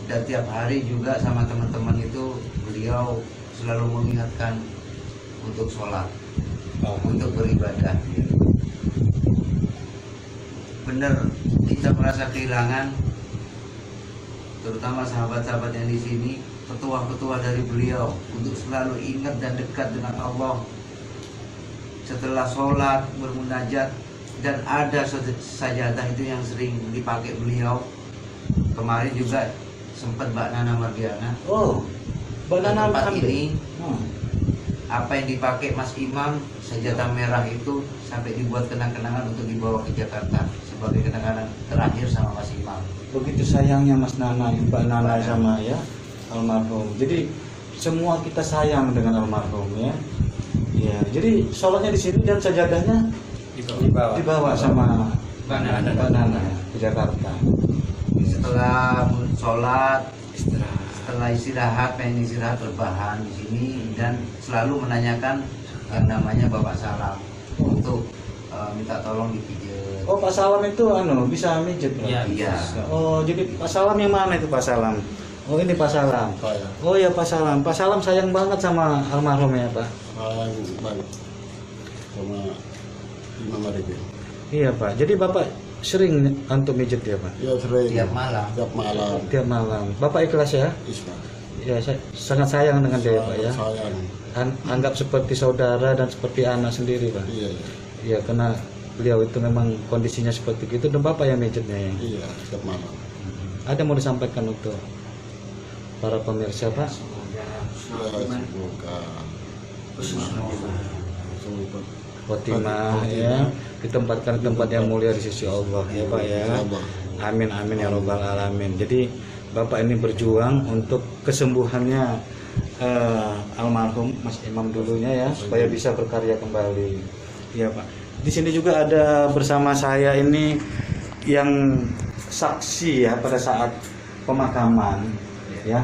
dan tiap hari juga sama teman-teman itu beliau selalu mengingatkan untuk sholat, untuk beribadah. Benar kita merasa kehilangan, terutama sahabat-sahabat yang di sini, petua-petua dari beliau untuk selalu ingat dan dekat dengan Allah. Setelah sholat bermunajat, dan ada sajadah itu yang sering dipakai beliau. Kemarin juga sempat Mbak Nana Mardiana Oh, banana tempat ambil. ini, Hmm. apa yang dipakai Mas Imam, sajadah merah itu sampai dibuat kenang-kenangan untuk dibawa ke Jakarta sebagai kenangan terakhir sama Mas Imam. Begitu sayangnya Mas Nana, Mbak Nana sama ya almarhum. Jadi semua kita sayang dengan almarhum ya. Ya, jadi sholatnya di sini dan sajadahnya dibawa sama Mbak Nana. Mbak Nana ke Jakarta. Setelah sholat, setelah istirahat, pengen istirahat berbahan di sini dan selalu menanyakan yang namanya Bapak Salam untuk minta tolong dipijat. Oh Pak Salam itu bisa mijet berarti? Iya. Oh jadi Pak Salam yang mana itu Pak Salam? Oh ini Pak Salam. Oh ya Pak Salam. Pak Salam sayang banget sama almarhum ya Pak. Banyak sama Imam Arifin. Iya Pak. Jadi Bapak sering antum mijet ya Pak? Ya sering. Tiap malam. Tiap malam. Tiap malam. Bapak ikhlas ya? Isma. Ya saya sangat sayang dengan dia Pak ya. Sayang. Anggap seperti saudara dan seperti anak sendiri Pak. Iya. Iya karena beliau itu memang kondisinya seperti itu dan Bapak yang mijetnya ya. Iya. Tiap malam. Ada mau disampaikan untuk para pemirsa Pak? Ya semoga. Khotimah ya ditempatkan di tempat yang mulia di sisi Allah ya Pak ya. Amin amin ya robbal alamin. Jadi Bapak ini berjuang untuk kesembuhannya almarhum Mas Imam dulunya ya supaya bisa berkarya kembali. Iya Pak. Di sini juga ada bersama saya ini yang saksi ya pada saat pemakaman ya.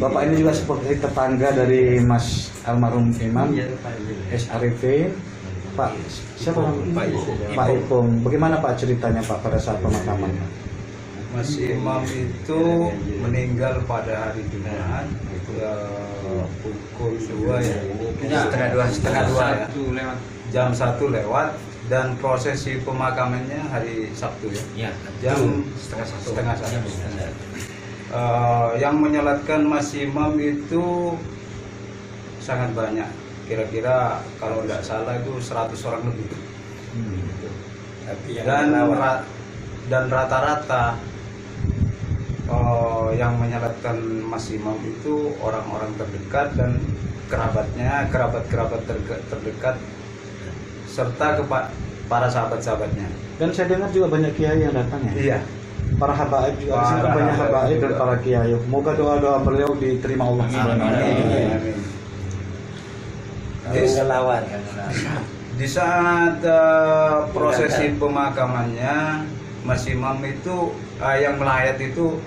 Bapak ini juga seperti tetangga dari Mas almarhum Imam S. Arifin. Pak, siapa namanya? Pak Ipung. Bagaimana Pak ceritanya Pak pada saat pemakaman? Mas Imam itu meninggal pada hari Jumat pukul 2 ya. Setengah dua ya. Jam 1 lewat dan prosesi pemakamannya hari Sabtu ya. Jam setengah satu. Yang menyolatkan Mas Imam itu sangat banyak. Kira-kira kalau tidak salah itu 100 orang lebih. Dan rata-rata yang menyalatkan Mas Imam itu orang-orang terdekat dan kerabat-kerabat terdekat serta para sahabat-sahabatnya. Dan saya dengar juga banyak kiai yang datang ya. Iya. Para habaib juga di sini Para banyak habaib habaib dan juga. para kiai. Moga doa-doa beliau diterima Allah Subhanahu wa taala. Amin. Kalau ngelawan. Di saat prosesi pemakamannya, Mas Imam itu yang melayat itu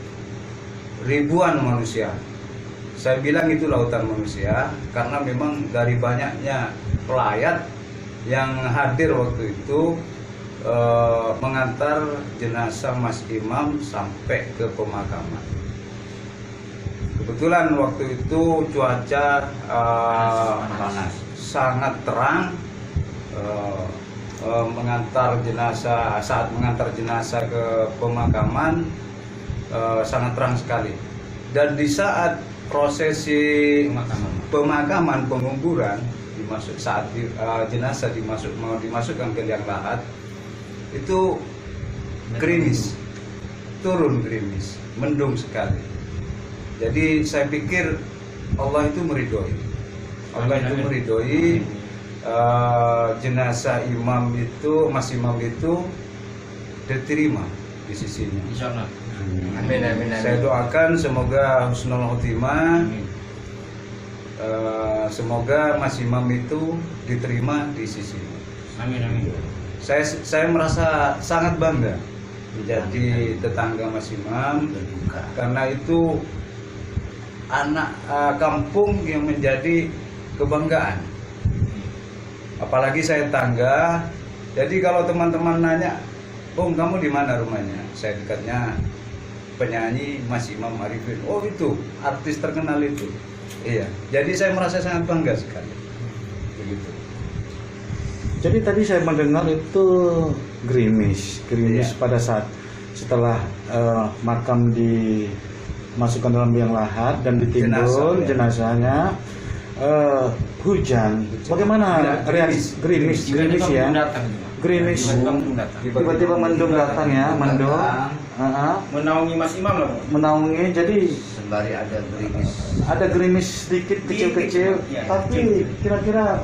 ribuan manusia. Saya bilang itu lautan manusia karena memang dari banyaknya pelayat yang hadir waktu itu mengantar jenazah Mas Imam sampai ke pemakaman. Kebetulan waktu itu cuaca sangat terang. Saat mengantar jenazah ke pemakaman sangat terang sekali. Dan di saat prosesi pemakaman penguburan saat jenazah mau dimasukkan ke liang lahat, itu gerimis, turun gerimis, mendung sekali. Jadi saya pikir Allah itu meridhoi, jenazah imam itu, Mas Imam itu diterima di sisinya. Insyaallah. Amin, amin, amin. Saya doakan semoga husnul khotimah. Semoga Mas Imam itu diterima di sisinya. Amin, amin. Saya merasa sangat bangga menjadi tetangga Mas Imam karena itu anak kampung yang menjadi kebanggaan. Apalagi saya tangga, jadi kalau teman-teman nanya, "Om, kamu di mana rumahnya?" Saya dekatnya penyanyi Mas Imam Arifin. Oh, itu artis terkenal itu. Iya, jadi saya merasa sangat bangga sekali. Begitu. Jadi tadi saya mendengar itu gerimis Iya. pada saat setelah makam dimasukkan dalam liang lahat dan ditimbun jenazahnya. Hujan. Bagaimana reaksi gerimis ya? Gerimis. Tiba-tiba mendung datang ya, mendung. Menaungi Mas Imam lah. Menaungi. Jadi Sembari ada gerimis. ada gerimis sedikit kecil-kecil, Iya. tapi kira-kira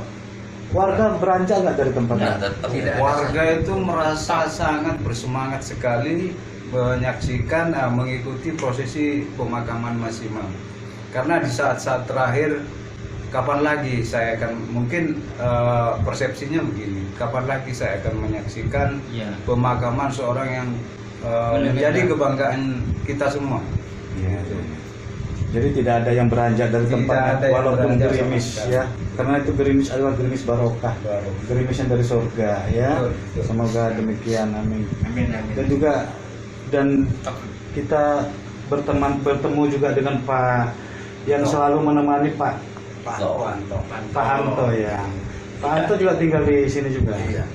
warga beranjak nggak dari tempatnya? Warga itu merasa sangat bersemangat sekali menyaksikan, mengikuti prosesi pemakaman Mas Imam. Karena di saat-saat terakhir, kapan lagi saya akan, mungkin persepsinya begini, kapan lagi saya akan menyaksikan pemakaman seorang yang menjadi kebanggaan kita semua. Iya. Jadi tidak ada yang beranjak dari Tidak tempatnya ada yang walaupun beranjak sama gerimis sekali. ya. Karena itu gerimis adalah gerimis barokah. Gerimis yang dari surga ya. Betul. Semoga demikian, amin. Amin, amin. Dan juga kita bertemu juga dengan Pak yang selalu menemani Pak Anto ya. Pak Anto juga tinggal di sini juga. Iya.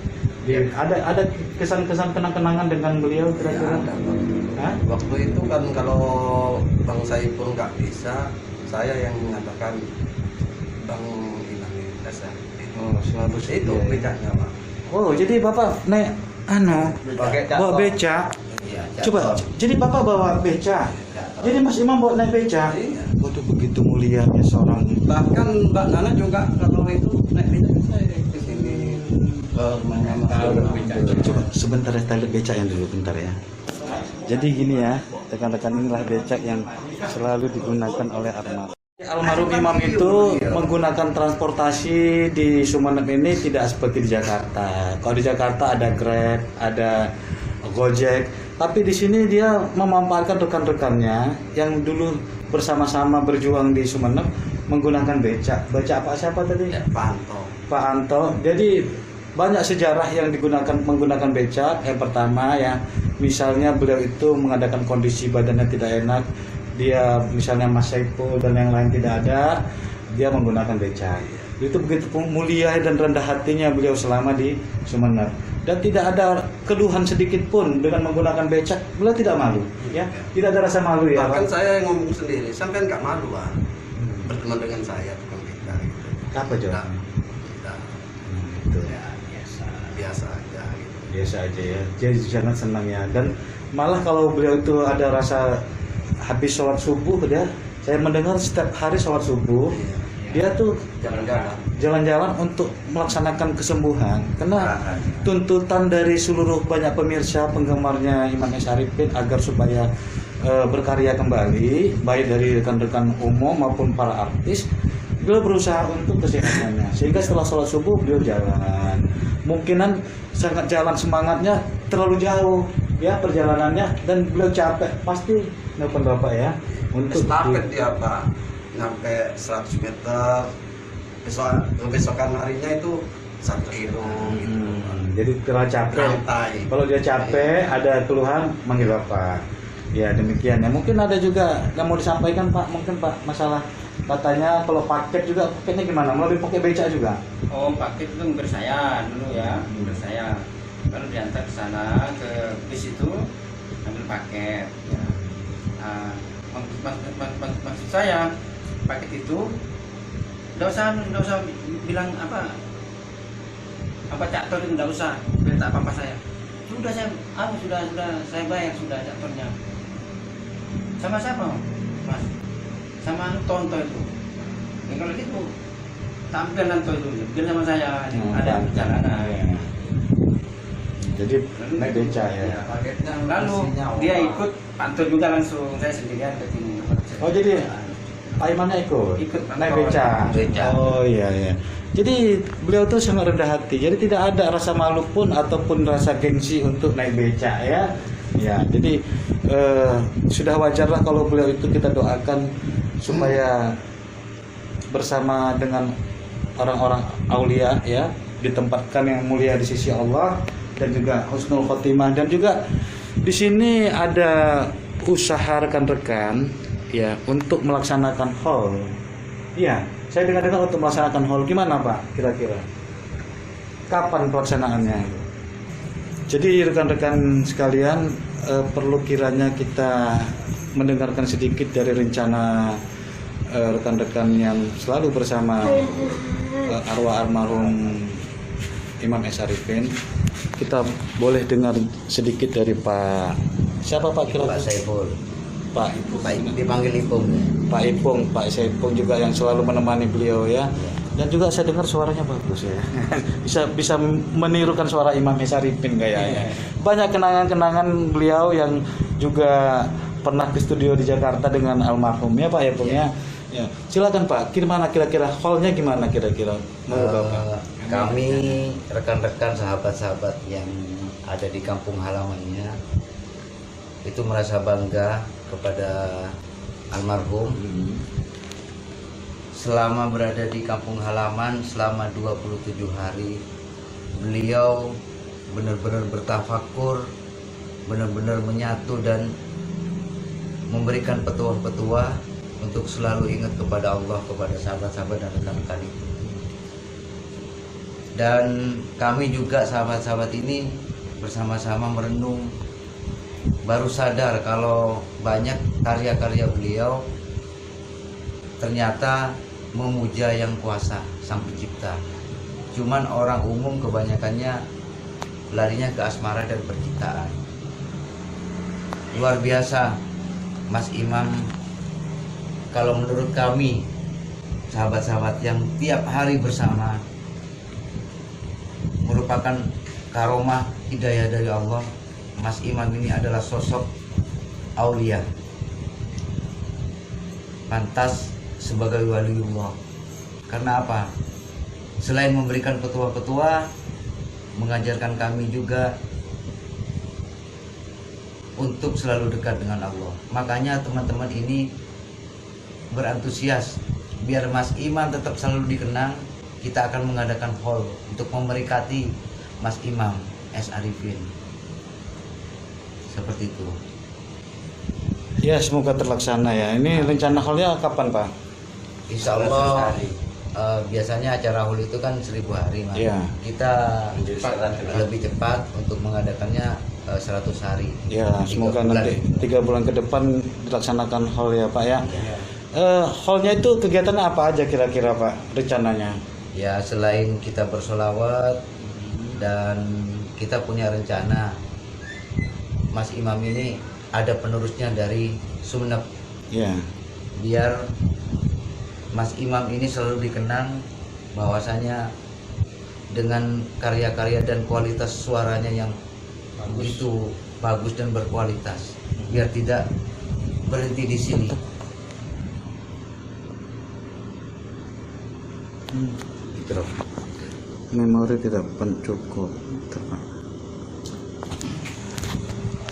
Ada kesan-kesan kenang-kenangan dengan beliau kira-kira? Hah? Waktu itu kan kalau Bang Saipul nggak bisa, saya yang mengatakan Bang Ilham Dasa. Oh, selalu Itu setia ya. bedanya, Pak. Oh, jadi Bapak naik bawa becak. Iya, Coba, jadi Bapak bawa becak. Jadi Mas Imam bawa naik becak. Iya. Waduh, begitu mulianya seorang. Bahkan Mbak Nana juga kalau itu naik beca saya ke sini ke rumahnya Mas Imam. Coba sebentar ya, tali becak yang dulu bentar ya. Jadi gini ya, rekan-rekan, inilah becak yang selalu digunakan oleh almarhum Imam itu menggunakan transportasi di Sumeneb ini tidak seperti di Jakarta. Kalau di Jakarta ada Grab, ada Gojek, tapi di sini dia memanfaatkan rekan-rekannya yang dulu bersama-sama berjuang di Sumeneb menggunakan becak. Becak siapa tadi? Pak Anto. Jadi banyak sejarah yang menggunakan becak. Yang pertama ya, misalnya beliau itu mengadakan kondisi badannya tidak enak, dia misalnya Mas Saipul dan yang lain tidak ada, dia menggunakan becak. Itu begitu mulia dan rendah hatinya beliau selama di Sumeneb, dan tidak ada keluhan sedikit pun dengan menggunakan becak. Beliau tidak malu ya, tidak ada rasa malu ya. Bahkan Pak. saya yang ngomong sendiri, sampai nggak malu, Pak. Berteman dengan saya tukang beca gitu. Apa jawabannya? Itu Biasa aja gitu. biasa aja ya, jadi sangat senang ya. Dan malah kalau beliau itu ada rasa habis sholat subuh, saya mendengar setiap hari sholat subuh dia tuh Jalan-jalan. jalan-jalan untuk melaksanakan kesembuhan. Karena tuntutan dari seluruh banyak pemirsa penggemarnya Imam S. Arifin agar supaya berkarya kembali, baik dari rekan-rekan umum maupun para artis, beliau berusaha untuk kesehatannya. Sehingga setelah sholat subuh beliau jalan. Mungkinan sangat jalan semangatnya terlalu jauh ya perjalanannya, dan beliau capek pasti nelfon Bapak ya untuk Estafet dia Pak, sampai 100 meter. Besokan harinya itu 1 kilo gitu. Jadi terlalu capek. Santai. Kalau dia capek, ada keluhan, manggil Bapak. Ya demikian ya. Mungkin ada juga yang mau disampaikan Pak, mungkin Pak, masalah katanya kalau paket juga, paketnya gimana? Melalui pakai beca juga? Oh, paket itu ngambil saya dulu ya, ngambil saya. Lalu diantar ke sana ke bis itu ambil paket. Ya. Nah, maksud saya paket itu nggak usah bilang apa caktor itu nggak usah minta apa saya. Sudah saya bayar sudah caktornya. Sama siapa Mas? Sama Tonto itu. Ya, kalau gitu tampil Tonto itu, biar sama saya ada perjalanan. Jadi naik beca ya. Lalu dia ikut pantau juga langsung, saya sendirian ke sini. Oh jadi Pak Imannya ikut naik beca. Beca. Oh iya. Jadi beliau tuh sangat rendah hati. Jadi tidak ada rasa malu pun ataupun rasa gengsi untuk naik beca ya. Ya, jadi sudah wajarlah kalau beliau itu kita doakan supaya bersama dengan orang-orang aulia ya, ditempatkan yang mulia di sisi Allah dan juga husnul khotimah. Dan juga di sini ada usaha rekan-rekan ya untuk melaksanakan haul. Iya, saya dengar-dengar untuk melaksanakan haul. Gimana Pak kira-kira? Kapan pelaksanaannya? Jadi rekan-rekan sekalian, perlu kiranya kita mendengarkan sedikit dari rencana rekan-rekan yang selalu bersama arwah almarhum Imam S. Arifin. Kita boleh dengar sedikit dari Pak siapa Pak kira? Pak Saiful. Pak Dipanggil Ipung. Pak Ipung, Pak Saiful juga yang selalu menemani beliau ya. Dan juga saya dengar suaranya bagus ya. bisa menirukan suara Imam S. Arifin kayaknya. Banyak kenangan-kenangan beliau yang juga pernah ke studio di Jakarta dengan almarhum ya Pak Ipung ya. Ya, silakan Pak. Gimana kira-kira hallnya gimana kira-kira? Kami rekan-rekan sahabat-sahabat yang ada di kampung halamannya itu merasa bangga kepada almarhum. Selama berada di kampung halaman selama 27 hari, beliau benar-benar bertafakur, benar-benar menyatu dan memberikan petua-petua untuk selalu ingat kepada Allah, kepada sahabat-sahabat dan rekan-rekan itu. Dan kami juga sahabat-sahabat ini bersama-sama merenung, baru sadar kalau banyak karya-karya beliau ternyata memuja yang kuasa, sang pencipta. Cuman orang umum kebanyakannya larinya ke asmara dan percintaan. Luar biasa Mas Imam, kalau menurut kami sahabat-sahabat yang tiap hari bersama, merupakan karomah hidayah dari Allah. Mas Imam ini adalah sosok aulia, pantas sebagai waliullah. Karena apa? Selain memberikan petua-petua, mengajarkan kami juga untuk selalu dekat dengan Allah. Makanya teman-teman ini berantusias biar Mas Imam tetap selalu dikenang. Kita akan mengadakan haul untuk memberkati Mas Imam S. Arifin. Seperti itu. Ya, semoga terlaksana ya. Ini rencana haulnya kapan Pak? Insya Allah biasanya acara haul itu kan 1000 hari Mas. Ya. Kita lebih cepat untuk mengadakannya 100 hari. Ya, semoga nanti 3 bulan ke depan dilaksanakan haul ya Pak ya. Haulnya itu kegiatan apa aja kira-kira Pak rencananya? Ya, selain kita bersolawat dan kita punya rencana, Mas Imam ini ada penerusnya dari Sumenep. Ya. Biar Mas Imam ini selalu dikenang bahwasanya dengan karya-karya dan kualitas suaranya yang begitu bagus dan berkualitas, biar tidak berhenti di sini. Memori tidak cukup.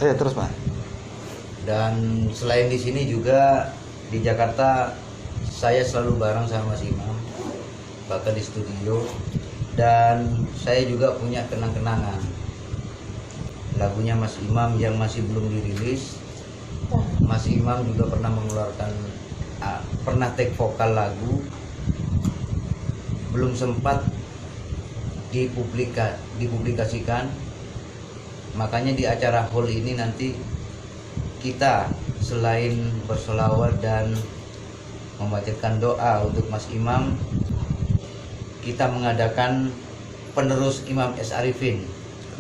Terus Pak. Dan selain di sini juga di Jakarta saya selalu bareng sama Mas Imam, bahkan di studio. Dan saya juga punya kenang-kenangan lagunya Mas Imam yang masih belum dirilis. Mas Imam juga pernah mengeluarkan pernah take vokal lagu, belum sempat dipublikasikan. Makanya di acara hall ini nanti kita selain bersolawat dan membacakan doa untuk Mas Imam, kita mengadakan penerus Imam S. Arifin.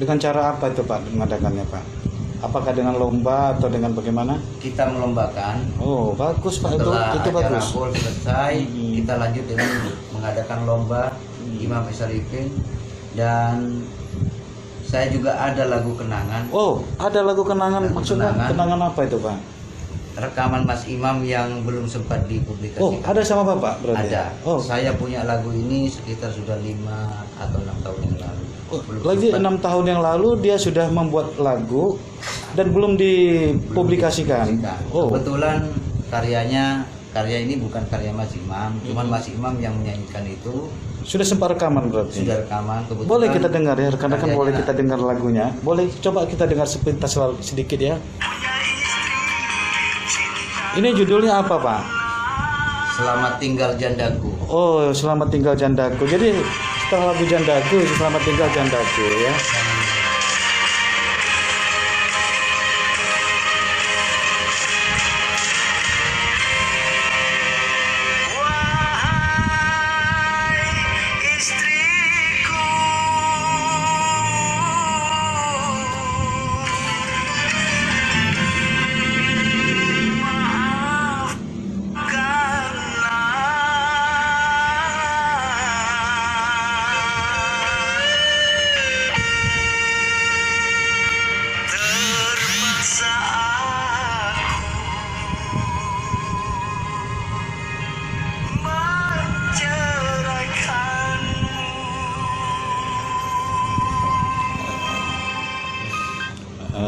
Dengan cara apa itu Pak mengadakannya Pak? Apakah dengan lomba atau dengan bagaimana? Kita melombakan. Oh bagus Pak, setelah itu acara bagus. hall selesai, kita lanjut dengan mengadakan lomba Imam S. Arifin. Dan saya juga ada lagu kenangan. Oh, ada lagu kenangan. Maksudnya kenangan apa itu Pak? Rekaman Mas Imam yang belum sempat dipublikasikan. Oh, ada sama Bapak berarti? Ada. Oh. Saya punya lagu ini sekitar sudah 5 atau 6 tahun yang lalu. Oh, lagi 6 tahun yang lalu dia sudah membuat lagu dan belum dipublikasikan. Oh. Kebetulan karya ini bukan karya Mas Imam, cuman Mas Imam yang menyanyikan itu. Sudah sempat rekaman berarti? Sudah rekaman. Kebetulan boleh kita dengar ya, rekan-rekan boleh kita dengar lagunya. Boleh coba kita dengar sepintas sedikit ya. Ini judulnya apa Pak? Selamat Tinggal Jandaku. Oh, Selamat Tinggal Jandaku. Jadi setelah lagu Jandaku, Selamat Tinggal Jandaku ya.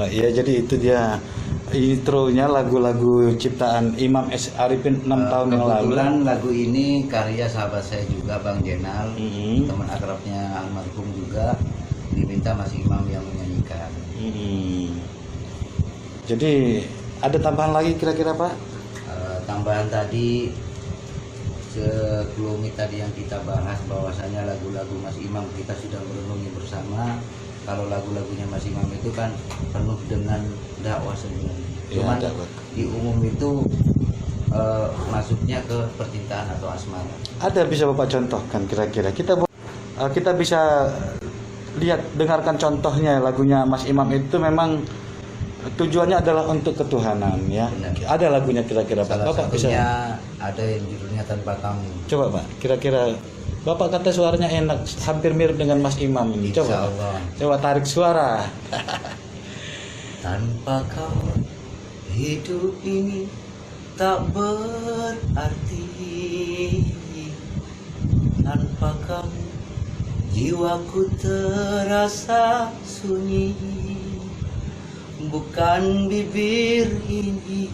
Ya jadi itu dia intronya lagu-lagu ciptaan Imam S. Arifin 6 tahun yang lalu. Kebetulan lagu ini karya sahabat saya juga Bang Jenal, teman akrabnya almarhum juga, diminta Mas Imam yang menyanyikan. Jadi ada tambahan lagi kira-kira Pak? Tambahan tadi sebelum tadi yang kita bahas bahwasanya lagu-lagu Mas Imam kita sudah merenungi bersama. Kalau lagu-lagunya Mas Imam itu kan penuh dengan dakwah sebenarnya. Cuman di umum itu masuknya ke percintaan atau asmara. Ada bisa Bapak contohkan kira-kira? Kita bisa lihat, dengarkan contohnya lagunya Mas Imam itu memang tujuannya adalah untuk ketuhanan ya. Benar. Ada lagunya kira-kira Pak? Bapak bisa? Ada yang judulnya Tanpa Kamu. Coba Pak, kira-kira Bapak kata suaranya enak, hampir mirip dengan Mas Imam ini. Coba tarik suara. Tanpa kau hidup ini tak berarti. Tanpa kamu jiwaku terasa sunyi. Bukan bibir ini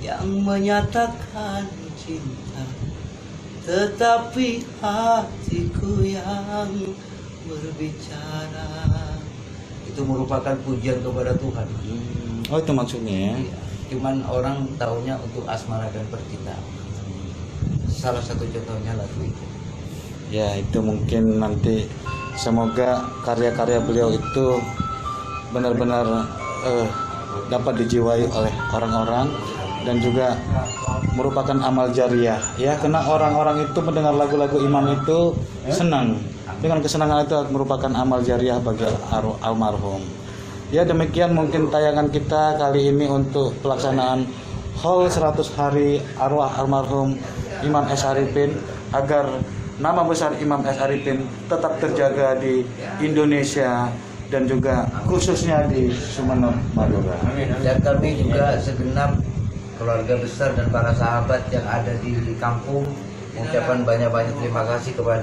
yang menyatakan cinta, tetapi hatiku yang berbicara. Itu merupakan pujian kepada Tuhan. Oh itu maksudnya ya? Iya. Cuman orang taunya untuk asmara dan percintaan. Salah satu contohnya lagu itu. Ya itu mungkin nanti semoga karya-karya beliau itu benar-benar dapat dijiwai oleh orang-orang dan juga merupakan amal jariah ya, karena orang-orang itu mendengar lagu-lagu Imam itu senang. Dengan kesenangan itu merupakan amal jariah bagi almarhum. Ya demikian mungkin tayangan kita kali ini untuk pelaksanaan haul 100 hari arwah almarhum Imam S. Arifin agar nama besar Imam S. Arifin tetap terjaga di Indonesia dan juga khususnya di Sumeneb, Madura. Dan kami juga segenap keluarga besar dan para sahabat yang ada di kampung mengucapkan banyak-banyak terima kasih kepada